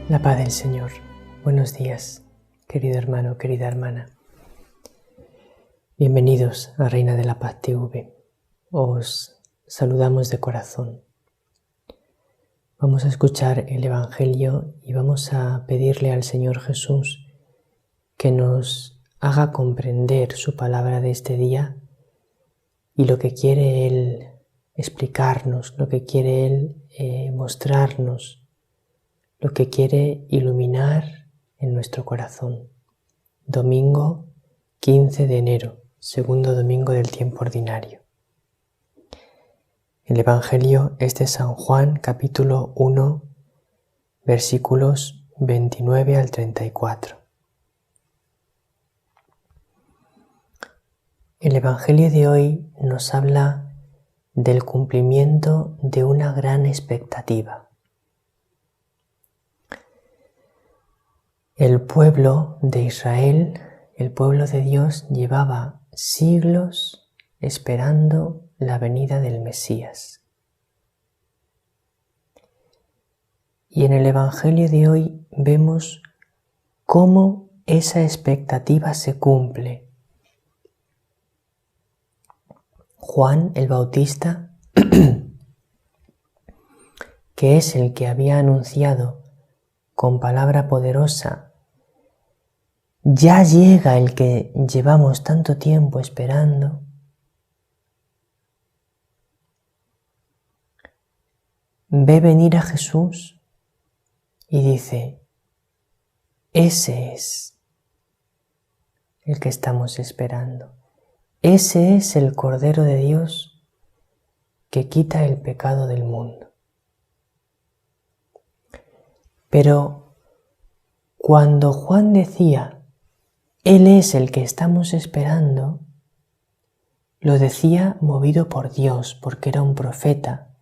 La paz del Señor. Buenos días, querido hermano, querida hermana. Bienvenidos a Reina de la Paz TV. Os saludamos de corazón. Vamos a escuchar el Evangelio y vamos a pedirle al Señor Jesús que nos haga comprender su palabra de este día y lo que quiere Él explicarnos, lo que quiere Él mostrarnos, lo que quiere iluminar en nuestro corazón. Domingo 15 de enero, segundo domingo del tiempo ordinario. El Evangelio es de San Juan, capítulo 1, versículos 29 al 34. El Evangelio de hoy nos habla del cumplimiento de una gran expectativa. El pueblo de Israel, el pueblo de Dios, llevaba siglos esperando la venida del Mesías. Y en el Evangelio de hoy vemos cómo esa expectativa se cumple. Juan el Bautista, que es el que había anunciado con palabra poderosa: ya llega el que llevamos tanto tiempo esperando, ve venir a Jesús y dice: ese es el que estamos esperando. Ese es el Cordero de Dios que quita el pecado del mundo. Pero cuando Juan decía: Él es el que estamos esperando, lo decía movido por Dios, porque era un profeta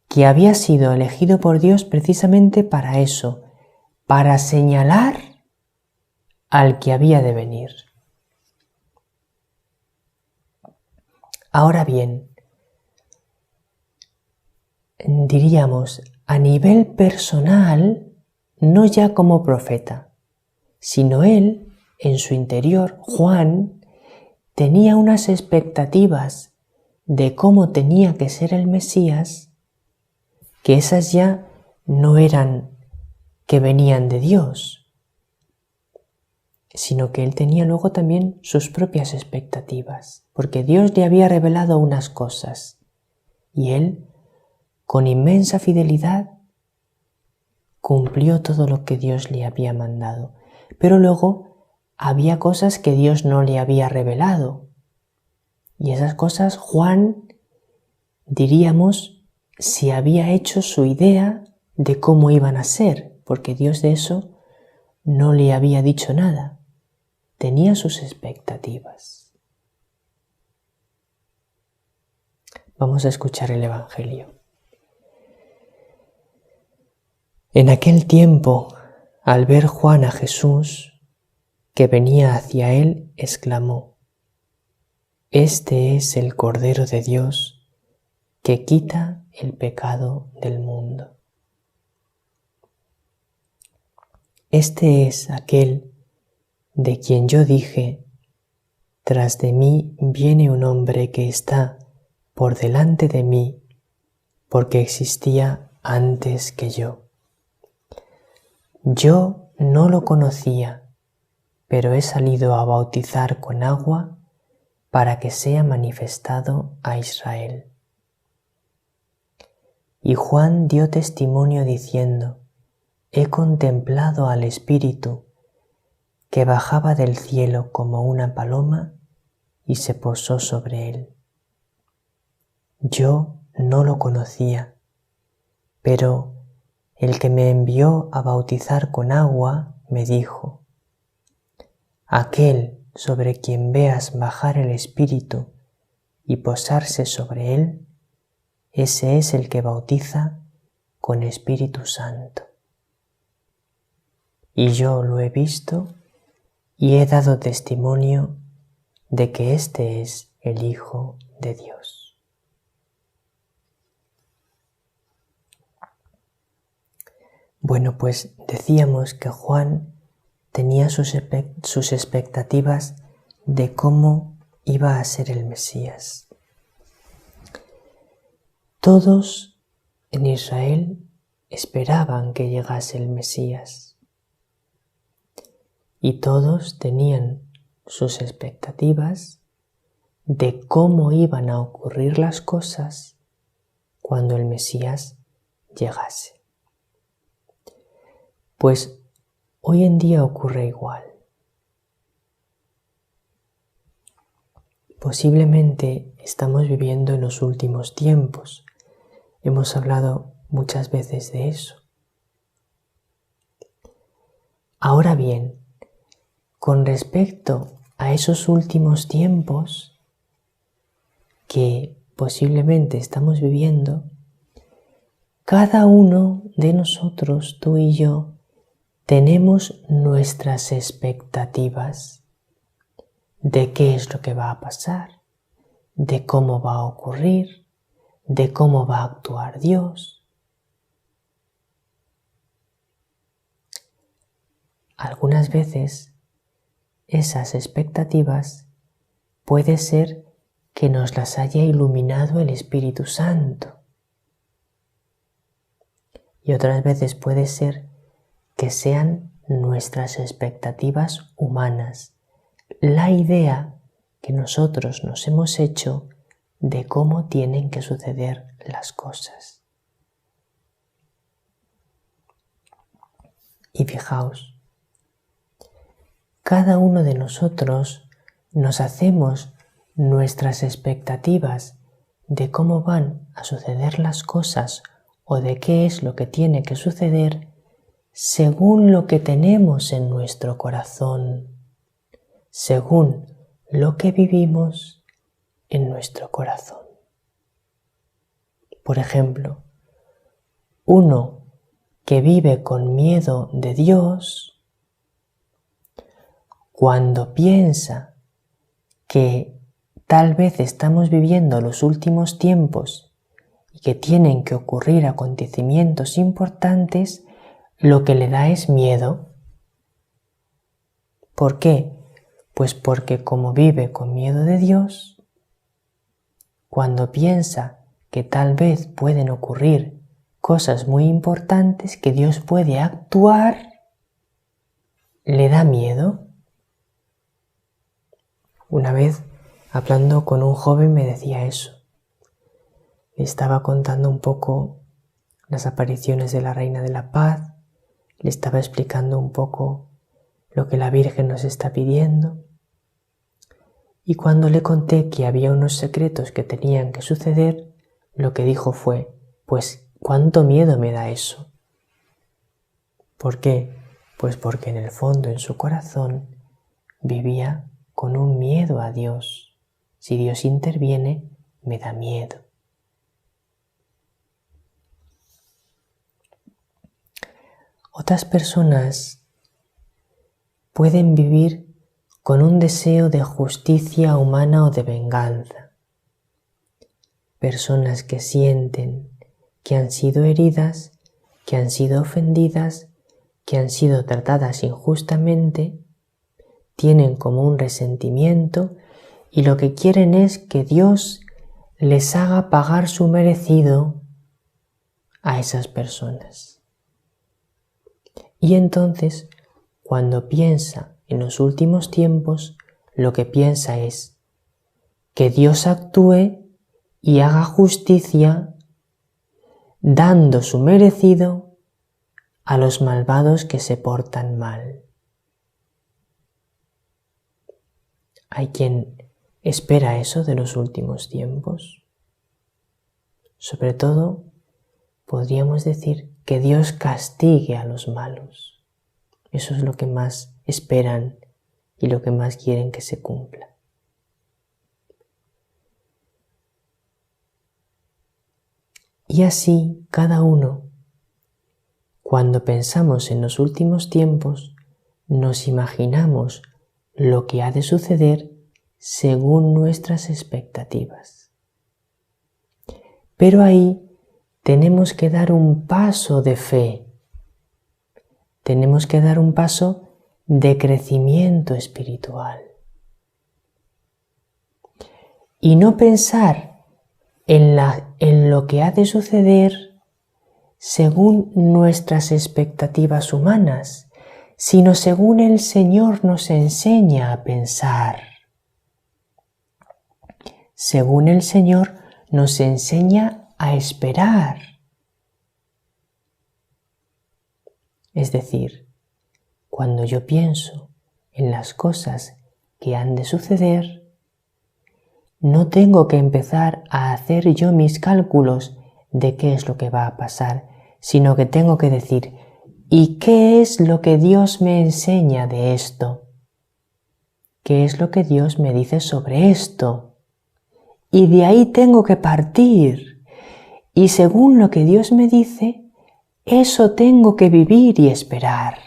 que había sido elegido por Dios precisamente para eso, para señalar al que había de venir. Ahora bien, diríamos, a nivel personal, no ya como profeta, sino él, en su interior, Juan, tenía unas expectativas de cómo tenía que ser el Mesías, que esas ya no eran que venían de Dios, sino que él tenía luego también sus propias expectativas, porque Dios le había revelado unas cosas y él, con inmensa fidelidad, cumplió todo lo que Dios le había mandado. Pero luego había cosas que Dios no le había revelado, y esas cosas Juan, diríamos, se había hecho su idea de cómo iban a ser, porque Dios de eso no le había dicho nada. Tenía sus expectativas. Vamos a escuchar el Evangelio. En aquel tiempo, al ver Juan a Jesús, que venía hacia él, exclamó: Este es el Cordero de Dios que quita el pecado del mundo. Este es aquel de quien yo dije: tras de mí viene un hombre que está por delante de mí, porque existía antes que yo. Yo no lo conocía, pero he salido a bautizar con agua para que sea manifestado a Israel. Y Juan dio testimonio diciendo: He contemplado al Espíritu que bajaba del cielo como una paloma y se posó sobre él. Yo no lo conocía, pero el que me envió a bautizar con agua me dijo: Aquel sobre quien veas bajar el Espíritu y posarse sobre él, ese es el que bautiza con Espíritu Santo. Y yo lo he visto y he dado testimonio de que este es el Hijo de Dios. Bueno, pues decíamos que Juan tenía sus expectativas de cómo iba a ser el Mesías. Todos en Israel esperaban que llegase el Mesías y todos tenían sus expectativas de cómo iban a ocurrir las cosas cuando el Mesías llegase. Pues hoy en día ocurre igual. Posiblemente estamos viviendo en los últimos tiempos. Hemos hablado muchas veces de eso. Ahora bien, con respecto a esos últimos tiempos que posiblemente estamos viviendo, cada uno de nosotros, tú y yo, tenemos nuestras expectativas de qué es lo que va a pasar, de cómo va a ocurrir, de cómo va a actuar Dios. Algunas veces esas expectativas puede ser que nos las haya iluminado el Espíritu Santo. Y otras veces puede ser que sean nuestras expectativas humanas, la idea que nosotros nos hemos hecho de cómo tienen que suceder las cosas. Y fijaos, cada uno de nosotros nos hacemos nuestras expectativas de cómo van a suceder las cosas o de qué es lo que tiene que suceder según lo que tenemos en nuestro corazón, según lo que vivimos en nuestro corazón. Por ejemplo, uno que vive con miedo de Dios, cuando piensa que tal vez estamos viviendo los últimos tiempos y que tienen que ocurrir acontecimientos importantes, lo que le da es miedo. ¿Por qué? Pues porque como vive con miedo de Dios, cuando piensa que tal vez pueden ocurrir cosas muy importantes, que Dios puede actuar, le da miedo. Una vez, hablando con un joven, me decía eso. Le estaba contando un poco las apariciones de la Reina de la Paz, le estaba explicando un poco lo que la Virgen nos está pidiendo. Y cuando le conté que había unos secretos que tenían que suceder, lo que dijo fue, pues, ¿cuánto miedo me da eso? ¿Por qué? Pues porque en el fondo, en su corazón, vivía con un miedo a Dios. Si Dios interviene, me da miedo. Otras personas pueden vivir con un deseo de justicia humana o de venganza. Personas que sienten que han sido heridas, que han sido ofendidas, que han sido tratadas injustamente, tienen como un resentimiento y lo que quieren es que Dios les haga pagar su merecido a esas personas. Y entonces, cuando piensa en los últimos tiempos, lo que piensa es que Dios actúe y haga justicia dando su merecido a los malvados que se portan mal. Hay quien espera eso de los últimos tiempos. Sobre todo, podríamos decir que Dios castigue a los malos. Eso es lo que más esperan y lo que más quieren que se cumpla. Y así cada uno, cuando pensamos en los últimos tiempos, nos imaginamos lo que ha de suceder según nuestras expectativas. Pero ahí tenemos que dar un paso de fe, tenemos que dar un paso de crecimiento espiritual. Y no pensar en lo que ha de suceder según nuestras expectativas humanas, sino según el Señor nos enseña a pensar. Según el Señor nos enseña a esperar. Es decir, cuando yo pienso en las cosas que han de suceder, no tengo que empezar a hacer yo mis cálculos de qué es lo que va a pasar, sino que tengo que decir, ¿y qué es lo que Dios me enseña de esto? ¿Qué es lo que Dios me dice sobre esto? Y de ahí tengo que partir. Y según lo que Dios me dice, eso tengo que vivir y esperar.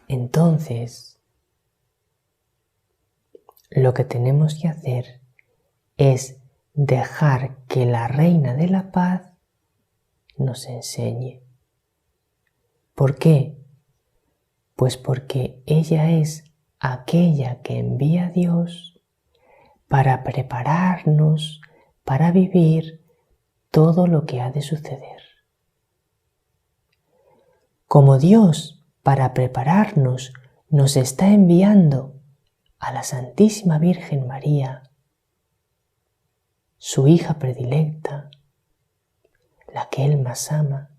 Entonces, lo que tenemos que hacer es dejar que la Reina de la Paz nos enseñe. ¿Por qué? Pues porque ella es aquella que envía a Dios para prepararnos para vivir todo lo que ha de suceder. Como Dios, para prepararnos, nos está enviando a la Santísima Virgen María, su hija predilecta, la que Él más ama,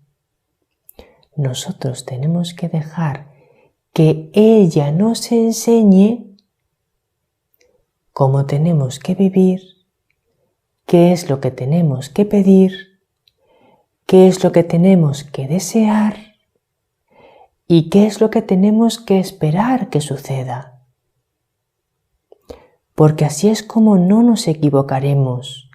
nosotros tenemos que dejar que ella nos enseñe cómo tenemos que vivir, qué es lo que tenemos que pedir, qué es lo que tenemos que desear y qué es lo que tenemos que esperar que suceda. Porque así es como no nos equivocaremos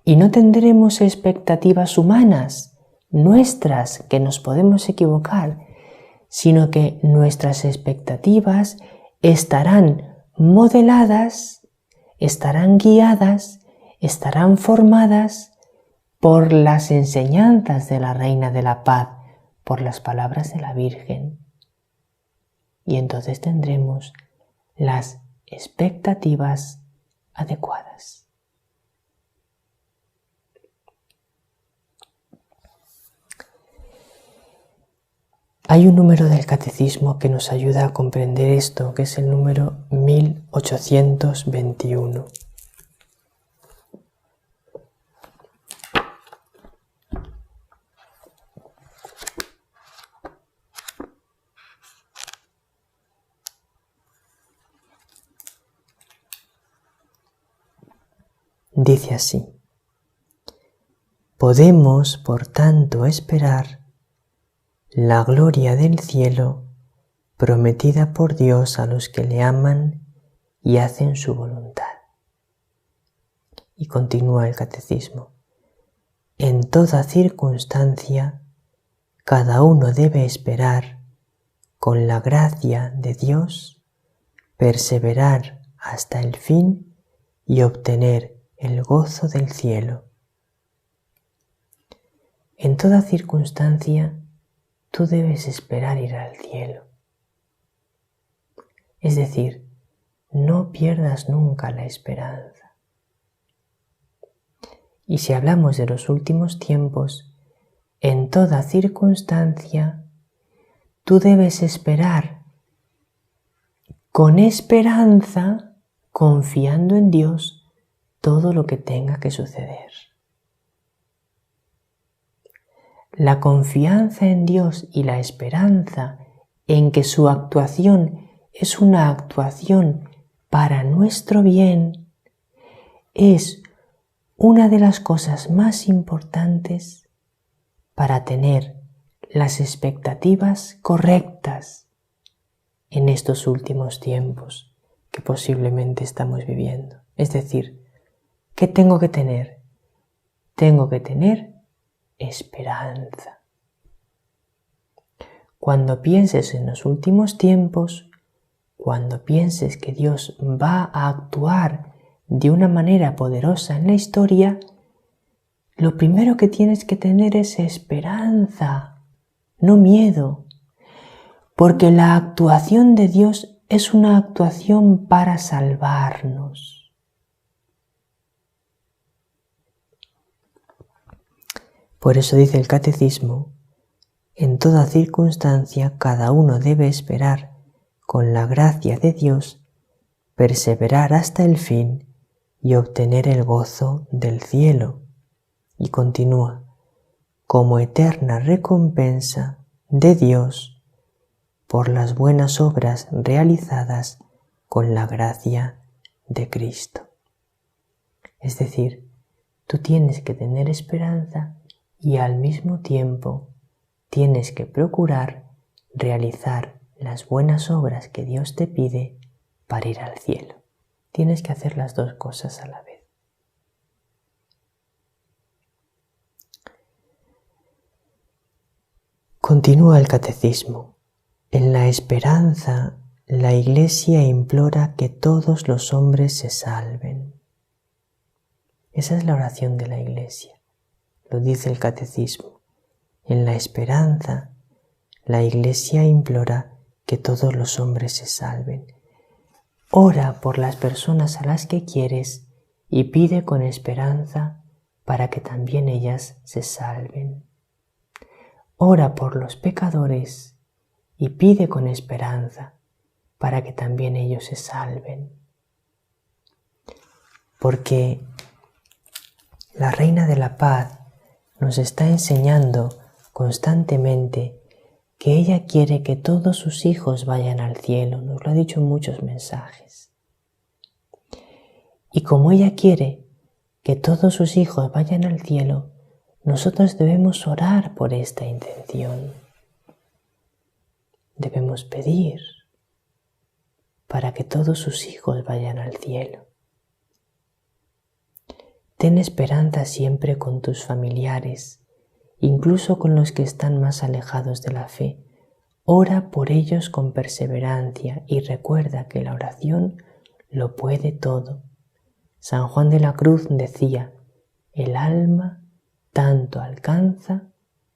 y no tendremos expectativas humanas, nuestras, que nos podemos equivocar, sino que nuestras expectativas estarán modeladas, estarán guiadas, estarán formadas por las enseñanzas de la Reina de la Paz, por las palabras de la Virgen. Y entonces tendremos las expectativas adecuadas. Hay un número del Catecismo que nos ayuda a comprender esto, que es el número 1821. Dice así: podemos, por tanto, esperar la gloria del cielo prometida por Dios a los que le aman y hacen su voluntad. Y continúa el Catecismo: en toda circunstancia, cada uno debe esperar, con la gracia de Dios, perseverar hasta el fin y obtener el gozo del cielo. En toda circunstancia, tú debes esperar ir al cielo. Es decir, no pierdas nunca la esperanza. Y si hablamos de los últimos tiempos, en toda circunstancia, tú debes esperar con esperanza, confiando en Dios, todo lo que tenga que suceder. La confianza en Dios y la esperanza en que su actuación es una actuación para nuestro bien es una de las cosas más importantes para tener las expectativas correctas en estos últimos tiempos que posiblemente estamos viviendo. Es decir, ¿qué tengo que tener? Tengo que tener esperanza. Cuando pienses en los últimos tiempos, cuando pienses que Dios va a actuar de una manera poderosa en la historia, lo primero que tienes que tener es esperanza, no miedo, porque la actuación de Dios es una actuación para salvarnos. Por eso dice el Catecismo, en toda circunstancia cada uno debe esperar, con la gracia de Dios, perseverar hasta el fin y obtener el gozo del cielo. Y continúa, como eterna recompensa de Dios por las buenas obras realizadas con la gracia de Cristo. Es decir, tú tienes que tener esperanza y al mismo tiempo tienes que procurar realizar las buenas obras que Dios te pide para ir al cielo. Tienes que hacer las dos cosas a la vez. Continúa el Catecismo. En la esperanza, la Iglesia implora que todos los hombres se salven. Esa es la oración de la Iglesia. Lo dice el Catecismo. En la esperanza, la Iglesia implora que todos los hombres se salven. Ora por las personas a las que quieres y pide con esperanza para que también ellas se salven. Ora por los pecadores y pide con esperanza para que también ellos se salven. Porque la Reina de la Paz nos está enseñando constantemente que ella quiere que todos sus hijos vayan al cielo, nos lo ha dicho en muchos mensajes. Y como ella quiere que todos sus hijos vayan al cielo, nosotros debemos orar por esta intención. Debemos pedir para que todos sus hijos vayan al cielo. Ten esperanza siempre con tus familiares, incluso con los que están más alejados de la fe. Ora por ellos con perseverancia y recuerda que la oración lo puede todo. San Juan de la Cruz decía, el alma tanto alcanza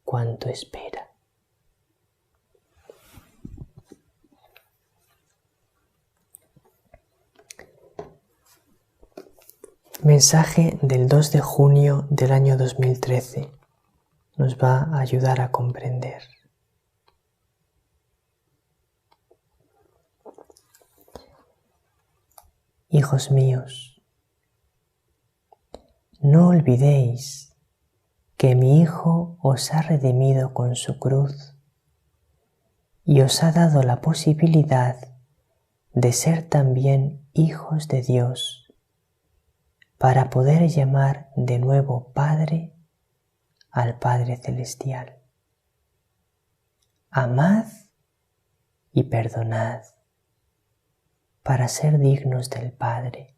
cuanto espera. Mensaje del 2 de junio del año 2013. Nos va a ayudar a comprender. Hijos míos, no olvidéis que mi Hijo os ha redimido con su cruz y os ha dado la posibilidad de ser también hijos de Dios, para poder llamar de nuevo Padre al Padre Celestial. Amad y perdonad para ser dignos del Padre,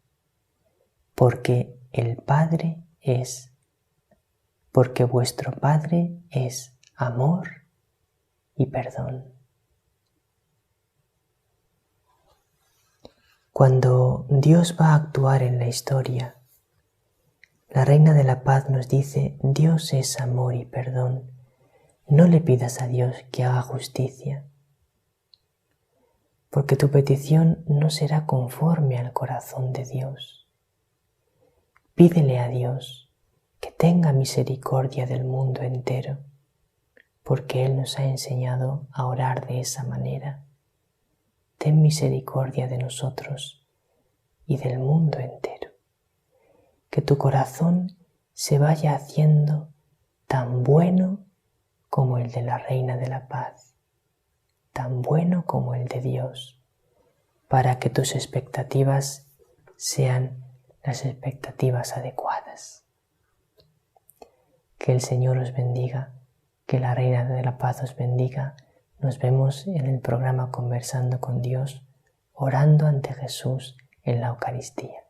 porque vuestro Padre es amor y perdón. Cuando Dios va a actuar en la historia, la Reina de la Paz nos dice, Dios es amor y perdón. No le pidas a Dios que haga justicia, porque tu petición no será conforme al corazón de Dios. Pídele a Dios que tenga misericordia del mundo entero, porque Él nos ha enseñado a orar de esa manera. Ten misericordia de nosotros y del mundo entero. Que tu corazón se vaya haciendo tan bueno como el de la Reina de la Paz, tan bueno como el de Dios, para que tus expectativas sean las expectativas adecuadas. Que el Señor os bendiga, que la Reina de la Paz os bendiga. Nos vemos en el programa Conversando con Dios, orando ante Jesús en la Eucaristía.